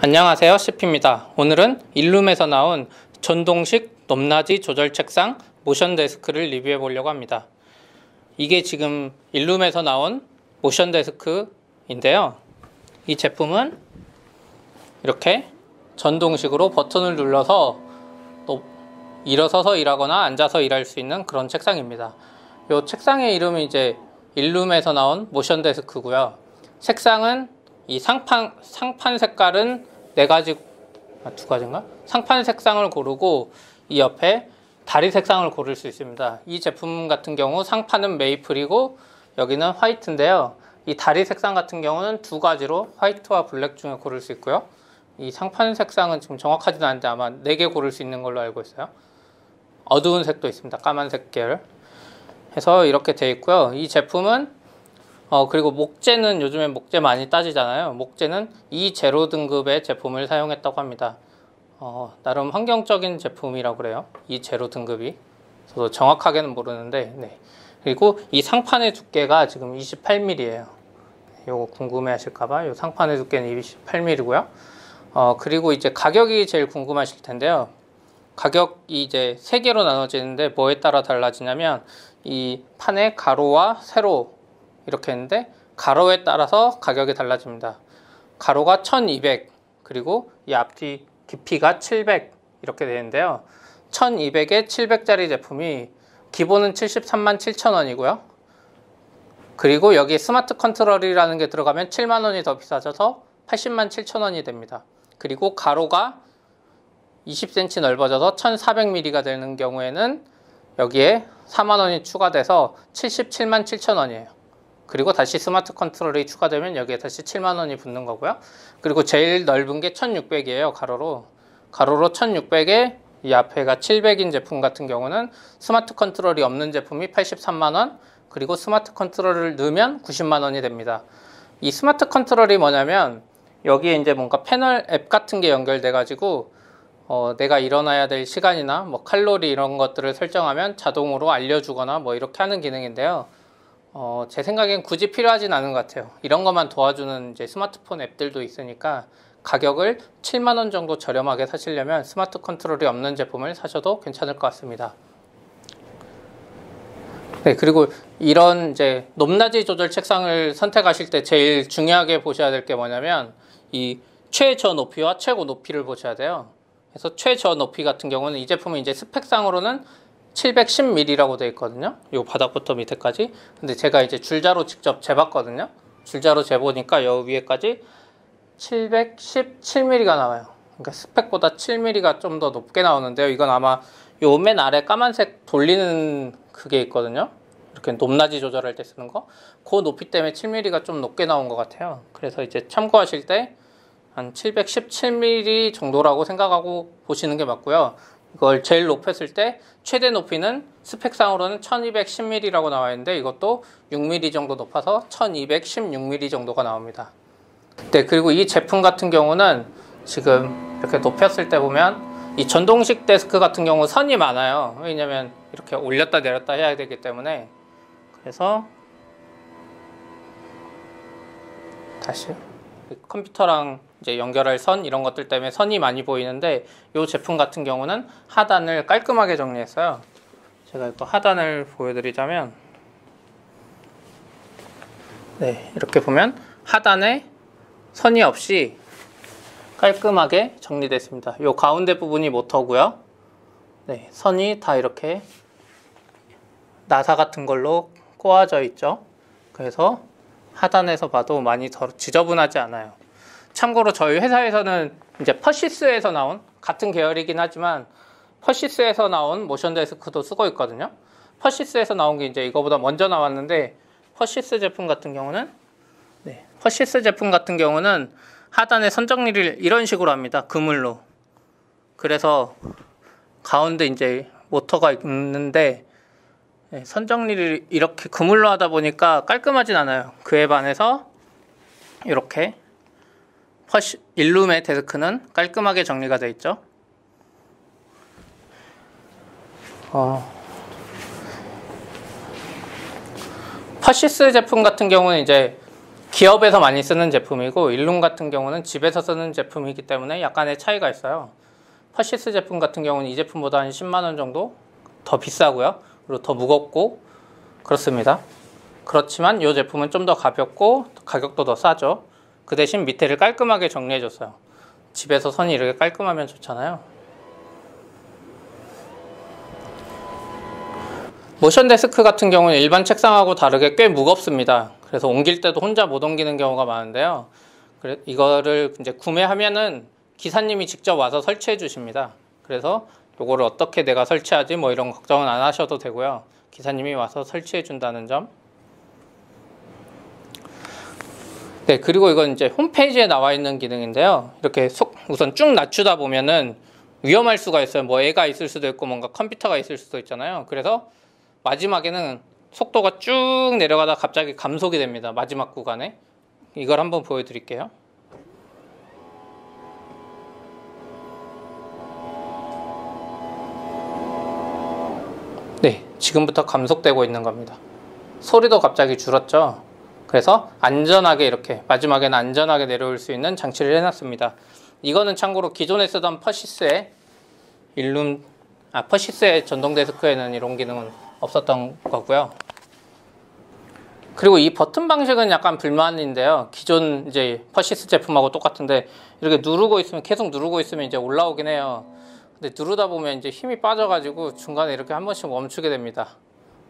안녕하세요, CP입니다. 오늘은 일룸에서 나온 전동식 높낮이 조절 책상 모션 데스크를 리뷰해 보려고 합니다. 이게 지금 일룸에서 나온 모션 데스크인데요. 이 제품은 이렇게 전동식으로 버튼을 눌러서 또 일어서서 일하거나 앉아서 일할 수 있는 그런 책상입니다. 이 책상의 이름이 이제 일룸에서 나온 모션 데스크고요. 색상은 이 상판 색깔은 두 가지인가? 상판 색상을 고르고 이 옆에 다리 색상을 고를 수 있습니다. 이 제품 같은 경우 상판은 메이플이고 여기는 화이트인데요. 이 다리 색상 같은 경우는 두 가지로 화이트와 블랙 중에 고를 수 있고요. 이 상판 색상은 지금 정확하지는 않은데 아마 4개 고를 수 있는 걸로 알고 있어요. 어두운 색도 있습니다. 까만색 계열 해서 이렇게 되어 있고요. 이 제품은 그리고 목재는 요즘에 목재 많이 따지잖아요. 목재는 E0 등급의 제품을 사용했다고 합니다. 나름 환경적인 제품이라고 그래요. E0 등급이. 저도 정확하게는 모르는데, 네. 그리고 이 상판의 두께가 지금 28mm예요. 요거 궁금해 하실까봐. 요 상판의 두께는 28mm고요. 그리고 이제 가격이 제일 궁금하실 텐데요. 가격이 이제 3개로 나눠지는데 뭐에 따라 달라지냐면 이 판의 가로와 세로 이렇게 했는데 가로에 따라서 가격이 달라집니다. 가로가 1200 그리고 이 앞뒤 깊이가 700 이렇게 되는데요. 1200에 700짜리 제품이 기본은 73만 7천원이고요. 그리고 여기에 스마트 컨트롤이라는 게 들어가면 7만원이 더 비싸져서 80만 7천원이 됩니다. 그리고 가로가 20cm 넓어져서 1400mm가 되는 경우에는 여기에 4만원이 추가돼서 77만 7천원이에요. 그리고 다시 스마트 컨트롤이 추가되면 여기에 다시 7만원이 붙는 거고요. 그리고 제일 넓은 게 1600이에요. 가로로 1600에 이 앞에가 700인 제품 같은 경우는 스마트 컨트롤이 없는 제품이 83만원, 그리고 스마트 컨트롤을 넣으면 90만원이 됩니다. 이 스마트 컨트롤이 뭐냐면 여기에 이제 뭔가 패널 앱 같은 게 연결돼 가지고 내가 일어나야 될 시간이나 뭐 칼로리 이런 것들을 설정하면 자동으로 알려주거나 뭐 이렇게 하는 기능인데요. 제 생각엔 굳이 필요하진 않은 것 같아요. 이런 것만 도와주는 이제 스마트폰 앱들도 있으니까 가격을 7만원 정도 저렴하게 사시려면 스마트 컨트롤이 없는 제품을 사셔도 괜찮을 것 같습니다. 네, 그리고 이런 이제 높낮이 조절 책상을 선택하실 때 제일 중요하게 보셔야 될 게 뭐냐면 이 최저 높이와 최고 높이를 보셔야 돼요. 그래서 최저 높이 같은 경우는 이 제품은 이제 스펙상으로는 710mm라고 되어 있거든요. 요 바닥부터 밑에까지. 근데 제가 이제 줄자로 직접 재봤거든요. 줄자로 재보니까 요 위에까지 717mm가 나와요. 그러니까 스펙보다 7mm가 좀 더 높게 나오는데요. 이건 아마 요 맨 아래 까만색 돌리는 그게 있거든요. 이렇게 높낮이 조절할 때 쓰는 거. 그 높이 때문에 7mm가 좀 높게 나온 것 같아요. 그래서 이제 참고하실 때 한 717mm 정도라고 생각하고 보시는 게 맞고요. 이걸 제일 높였을 때 최대 높이는 스펙상으로는 1210mm라고 나와 있는데 이것도 6mm 정도 높아서 1216mm 정도가 나옵니다. 네, 그리고 이 제품 같은 경우는 지금 이렇게 높였을 때 보면 이 전동식 데스크 같은 경우 선이 많아요. 왜냐면 이렇게 올렸다 내렸다 해야 되기 때문에. 그래서 다시 컴퓨터랑 이제 연결할 선 이런 것들 때문에 선이 많이 보이는데 이 제품 같은 경우는 하단을 깔끔하게 정리했어요. 제가 또 하단을 보여드리자면 네, 이렇게 보면 하단에 선이 없이 깔끔하게 정리됐습니다. 이 가운데 부분이 모터고요. 네, 선이 다 이렇게 나사 같은 걸로 꼬아져 있죠. 그래서 하단에서 봐도 많이 더 지저분하지 않아요. 참고로 저희 회사에서는 이제 퍼시스에서 나온 같은 계열이긴 하지만 퍼시스에서 나온 모션 데스크도 쓰고 있거든요. 퍼시스에서 나온 게 이제 이거보다 먼저 나왔는데 퍼시스 제품 같은 경우는 하단에 선 정리를 이런 식으로 합니다. 그물로. 그래서 가운데 이제 모터가 있는데 선 정리를 이렇게 그물로 하다 보니까 깔끔하진 않아요. 그에 반해서 이렇게 일룸의 데스크는 깔끔하게 정리가 되어 있죠. 퍼시스 제품 같은 경우는 이제 기업에서 많이 쓰는 제품이고 일룸 같은 경우는 집에서 쓰는 제품이기 때문에 약간의 차이가 있어요. 퍼시스 제품 같은 경우는 이 제품보다 한 10만 원 정도 더 비싸고요. 그리고 더 무겁고 그렇습니다. 그렇지만 이 제품은 좀 더 가볍고 가격도 더 싸죠. 그 대신 밑에를 깔끔하게 정리해줬어요. 집에서 선이 이렇게 깔끔하면 좋잖아요. 모션 데스크 같은 경우는 일반 책상하고 다르게 꽤 무겁습니다. 그래서 옮길 때도 혼자 못 옮기는 경우가 많은데요. 이거를 이제 구매하면은 기사님이 직접 와서 설치해 주십니다. 그래서 요거를 어떻게 내가 설치하지 뭐 이런 걱정은 안 하셔도 되고요. 기사님이 와서 설치해 준다는 점. 네, 그리고 이건 이제 홈페이지에 나와 있는 기능인데요. 이렇게 우선 쭉 낮추다 보면은 위험할 수가 있어요. 뭐 애가 있을 수도 있고 뭔가 컴퓨터가 있을 수도 있잖아요. 그래서 마지막에는 속도가 쭉 내려가다 갑자기 감속이 됩니다. 마지막 구간에. 이걸 한번 보여드릴게요. 네, 지금부터 감속되고 있는 겁니다. 소리도 갑자기 줄었죠. 그래서 안전하게 이렇게 마지막에는 안전하게 내려올 수 있는 장치를 해놨습니다. 이거는 참고로 기존에 쓰던 퍼시스의 퍼시스의 전동 데스크에는 이런 기능은 없었던 거고요. 그리고 이 버튼 방식은 약간 불만인데요. 기존 이제 퍼시스 제품하고 똑같은데 이렇게 누르고 있으면 계속 누르고 있으면 이제 올라오긴 해요. 근데 누르다 보면 이제 힘이 빠져가지고 중간에 이렇게 한 번씩 멈추게 됩니다.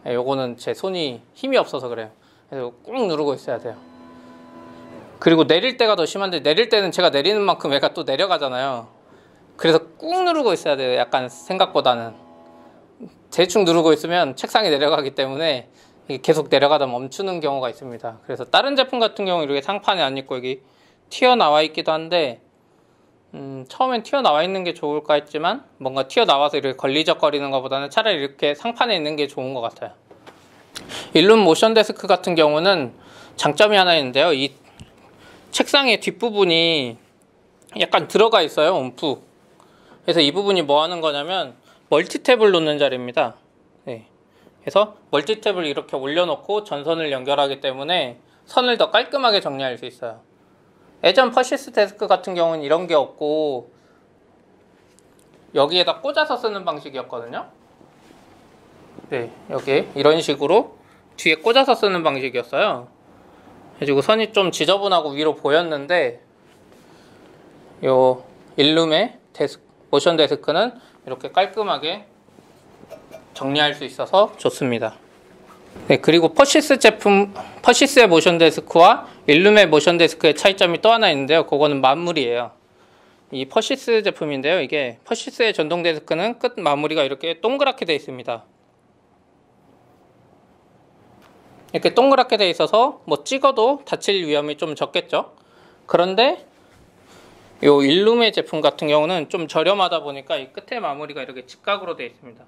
요거는 제 손이 힘이 없어서 그래요. 그래서 꾹 누르고 있어야 돼요. 그리고 내릴 때가 더 심한데 내릴 때는 제가 내리는 만큼 얘가 또 내려가잖아요. 그래서 꾹 누르고 있어야 돼요. 약간 생각보다는 대충 누르고 있으면 책상이 내려가기 때문에 계속 내려가다 멈추는 경우가 있습니다. 그래서 다른 제품 같은 경우 이렇게 상판에 안 있고 여기 튀어나와 있기도 한데 처음엔 튀어나와 있는 게 좋을까 했지만 뭔가 튀어나와서 이렇게 걸리적거리는 것보다는 차라리 이렇게 상판에 있는 게 좋은 것 같아요. 일룸 모션 데스크 같은 경우는 장점이 하나 있는데요. 이 책상의 뒷부분이 약간 들어가 있어요. 움푹. 그래서 이 부분이 뭐 하는 거냐면 멀티탭을 놓는 자리입니다. 네. 그래서 멀티탭을 이렇게 올려놓고 전선을 연결하기 때문에 선을 더 깔끔하게 정리할 수 있어요. 예전 퍼시스 데스크 같은 경우는 이런 게 없고 여기에다 꽂아서 쓰는 방식이었거든요. 네, 여기 이런 식으로 뒤에 꽂아서 쓰는 방식이었어요. 그래가지고 선이 좀 지저분하고 위로 보였는데 요 일룸의 모션 데스크는 이렇게 깔끔하게 정리할 수 있어서 좋습니다. 네, 그리고 퍼시스의 모션 데스크와 일룸의 모션 데스크의 차이점이 또 하나 있는데요. 그거는 마무리예요. 이 퍼시스 제품인데요. 이게 퍼시스의 전동 데스크는 끝 마무리가 이렇게 동그랗게 되어 있습니다. 이렇게 동그랗게 되어 있어서 뭐 찍어도 다칠 위험이 좀 적겠죠. 그런데 요 일룸의 제품 같은 경우는 좀 저렴하다 보니까 이 끝에 마무리가 이렇게 직각으로 되어 있습니다.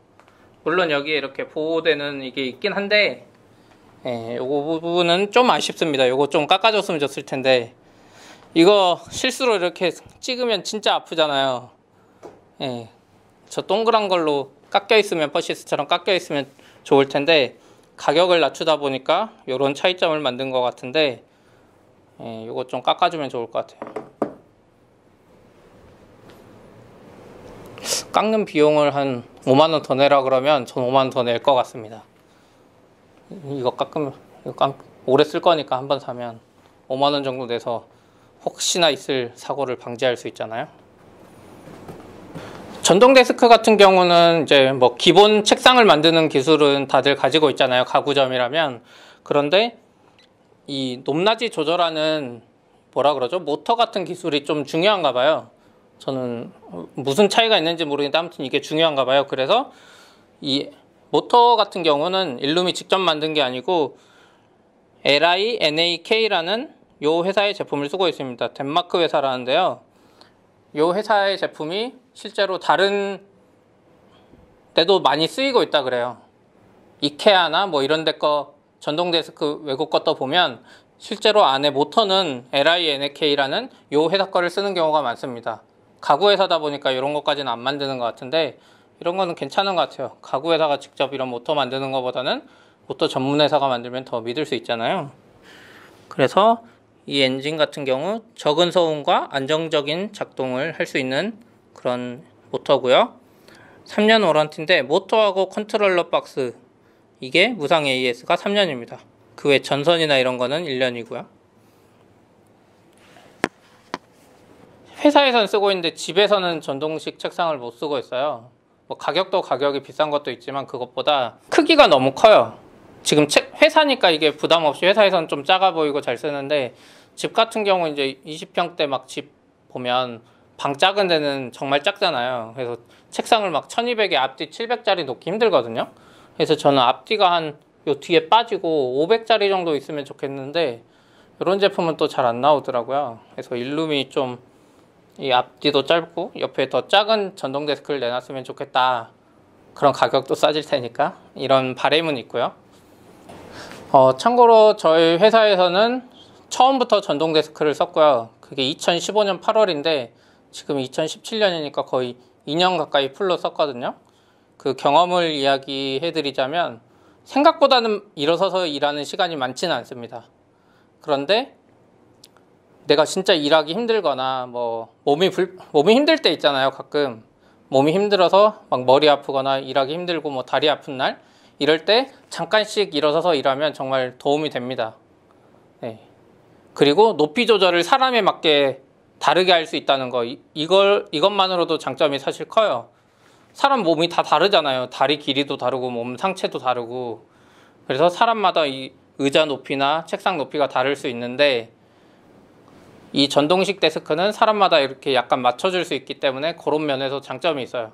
물론 여기에 이렇게 보호되는 이게 있긴 한데 요거 부분은 좀 아쉽습니다. 요거 좀 깎아줬으면 좋을 텐데 이거 실수로 이렇게 찍으면 진짜 아프잖아요. 저 동그란 걸로 깎여 있으면 퍼시스처럼 깎여 있으면 좋을 텐데 가격을 낮추다 보니까 요런 차이점을 만든 것 같은데 요거 좀 깎아주면 좋을 것 같아요. 깎는 비용을 한 5만원 더 내라 그러면 전 5만원 더 낼 것 같습니다. 이거 깎으면 오래 쓸 거니까 한번 사면 5만원 정도 내서 혹시나 있을 사고를 방지할 수 있잖아요. 전동 데스크 같은 경우는 이제 뭐 기본 책상을 만드는 기술은 다들 가지고 있잖아요. 가구점이라면. 그런데 이 높낮이 조절하는 뭐라 그러죠? 모터 같은 기술이 좀 중요한가 봐요. 저는 무슨 차이가 있는지 모르겠는데 아무튼 이게 중요한가 봐요. 그래서 이 모터 같은 경우는 일룸이 직접 만든 게 아니고 LINAK라는 요 회사의 제품을 쓰고 있습니다. 덴마크 회사라는데요. 요 회사의 제품이 실제로 다른 데도 많이 쓰이고 있다 그래요. 이케아나 뭐 이런 데 거 전동 데스크 외국 것도 보면 실제로 안에 모터는 LINAK라는 요 회사 거를 쓰는 경우가 많습니다. 가구 회사다 보니까 이런 것까지는 안 만드는 것 같은데 이런 거는 괜찮은 것 같아요. 가구 회사가 직접 이런 모터 만드는 것보다는 모터 전문 회사가 만들면 더 믿을 수 있잖아요. 그래서 이 엔진 같은 경우 적은 소음과 안정적인 작동을 할 수 있는 그런 모터고요. 3년 워런티인데 모터하고 컨트롤러 박스 이게 무상 AS가 3년입니다. 그 외 전선이나 이런 거는 1년이고요. 회사에서는 쓰고 있는데 집에서는 전동식 책상을 못 쓰고 있어요. 뭐 가격도 가격이 비싼 것도 있지만 그것보다 크기가 너무 커요. 지금 회사니까 이게 부담 없이 회사에서는 좀 작아 보이고 잘 쓰는데 집 같은 경우 이제 20평대 막 집 보면 방 작은 데는 정말 작잖아요. 그래서 책상을 막 1200에 앞뒤 700짜리 놓기 힘들거든요. 그래서 저는 앞뒤가 한 요 뒤에 빠지고 500짜리 정도 있으면 좋겠는데 이런 제품은 또 잘 안 나오더라고요. 그래서 일룸이 좀 이 앞뒤도 짧고 옆에 더 작은 전동 데스크를 내놨으면 좋겠다. 그런 가격도 싸질 테니까 이런 바람은 있고요. 참고로 저희 회사에서는 처음부터 전동 데스크를 썼고요. 그게 2015년 8월인데 지금 2017년이니까 거의 2년 가까이 풀로 썼거든요. 그 경험을 이야기해 드리자면 생각보다는 일어서서 일하는 시간이 많지는 않습니다. 그런데 내가 진짜 일하기 힘들거나 뭐 몸이 힘들 때 있잖아요. 가끔 몸이 힘들어서 막 머리 아프거나 일하기 힘들고 뭐 다리 아픈 날 이럴 때 잠깐씩 일어서서 일하면 정말 도움이 됩니다. 네. 그리고 높이 조절을 사람에 맞게 다르게 할 수 있다는 거 이것만으로도 장점이 사실 커요. 사람 몸이 다 다르잖아요. 다리 길이도 다르고 몸 상체도 다르고 그래서 사람마다 이 의자 높이나 책상 높이가 다를 수 있는데 이 전동식 데스크는 사람마다 이렇게 약간 맞춰줄 수 있기 때문에 그런 면에서 장점이 있어요.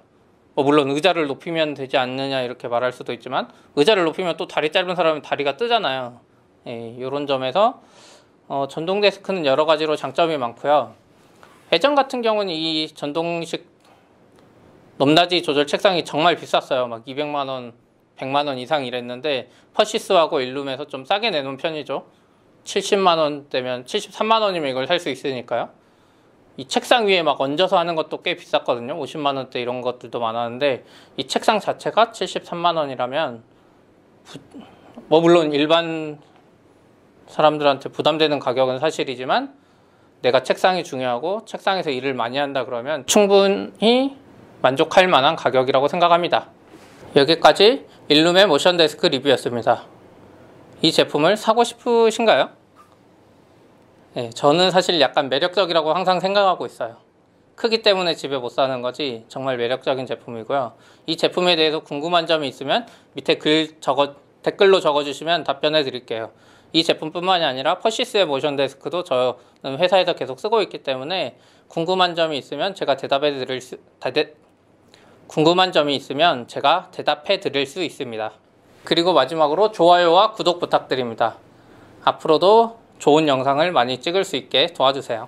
물론 의자를 높이면 되지 않느냐 이렇게 말할 수도 있지만 의자를 높이면 또 다리 짧은 사람은 다리가 뜨잖아요. 이런 점에서 전동 데스크는 여러 가지로 장점이 많고요. 예전 같은 경우는 이 전동식 높낮이 조절 책상이 정말 비쌌어요. 막 200만원, 100만원 이상 이랬는데 퍼시스하고 일룸에서 좀 싸게 내놓은 편이죠. 70만원대면 73만원이면 이걸 살 수 있으니까요. 이 책상 위에 막 얹어서 하는 것도 꽤 비쌌거든요. 50만원대 이런 것들도 많았는데 이 책상 자체가 73만원이라면 뭐 물론 일반 사람들한테 부담되는 가격은 사실이지만 내가 책상이 중요하고 책상에서 일을 많이 한다 그러면 충분히 만족할 만한 가격이라고 생각합니다. 여기까지 일룸의 모션 데스크 리뷰였습니다. 이 제품을 사고 싶으신가요? 네, 저는 사실 약간 매력적이라고 항상 생각하고 있어요. 크기 때문에 집에 못 사는 거지 정말 매력적인 제품이고요. 이 제품에 대해서 궁금한 점이 있으면 밑에 댓글로 적어주시면 답변해 드릴게요. 이 제품뿐만이 아니라 퍼시스의 모션 데스크도 저는 회사에서 계속 쓰고 있기 때문에 궁금한 점이 있으면 제가 대답해 드릴 수 있습니다. 그리고 마지막으로 좋아요와 구독 부탁드립니다. 앞으로도 좋은 영상을 많이 찍을 수 있게 도와주세요.